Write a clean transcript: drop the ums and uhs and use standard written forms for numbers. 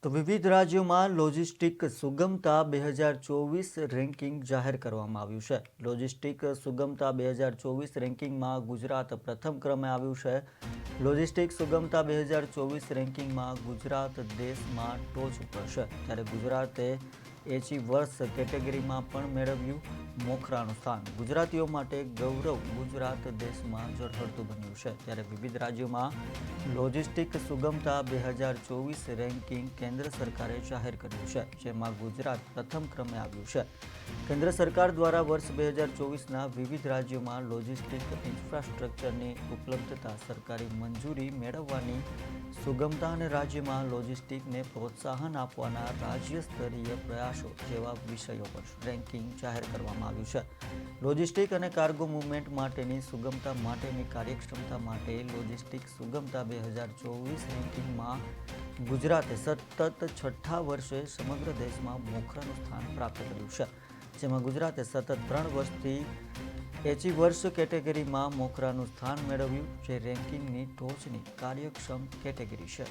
તો વિવિધ રાજ્યોમાં લોજિસ્ટિક સુગમતા 2024 રેન્કિંગ જાહેર કરવામાં આવ્યું છે. લોજિસ્ટિક સુગમતા 2024 રેન્કિંગમાં ગુજરાત પ્રથમ ક્રમે આવ્યું છે. લોજિસ્ટિક સુગમતા 2024 રેન્કિંગમાં ગુજરાત દેશમાં ટોચ ઉપર છે. ત્યારે ગુજરાતે એચી વર્ષ કેટેગરીમાં પણ મેળવ્યું મોખરાનું સ્થાન. ગુજરાતીઓ માટે ગૌરવ, ગુજરાત દેશમાં ઝળહળતું બન્યું છે. ત્યારે વિવિધ રાજ્યોમાં લોજિસ્ટિક સુગમતા 2024 રેન્કિંગ કેન્દ્ર સરકારે જાહેર કર્યું છે, જેમાં ગુજરાત પ્રથમ ક્રમે આવ્યું છે. કેન્દ્ર સરકાર દ્વારા વર્ષ 2024ના વિવિધ રાજ્યોમાં લોજિસ્ટિક ઇન્ફ્રાસ્ટ્રક્ચરની ઉપલબ્ધતા, સરકારી મંજૂરી મેળવવાની સુગમતા અને રાજ્યમાં લોજિસ્ટિકને પ્રોત્સાહન આપવાના રાજ્ય સ્તરીય પ્રયાસો જેવા વિષયો પર રેન્કિંગ જાહેર કરવામાં આવ્યું છે. લોજિસ્ટિક અને કાર્ગો મૂવમેન્ટ માટેની સુગમતા માટેની કાર્યક્ષમતા માટે લોજિસ્ટિક સુગમતા 2024 રેન્કિંગમાં ગુજરાતે સતત છઠ્ઠા વર્ષે સમગ્ર દેશમાં મોખરાનું સ્થાન પ્રાપ્ત કર્યું છે. જેમાં ગુજરાતે સતત 3 વર્ષથી એચી વર્ષ કેટેગરીમાં મોખરાનું સ્થાન મેળવ્યું, જે રેન્કિંગની ટોચની કાર્યક્ષમ કેટેગરી છે.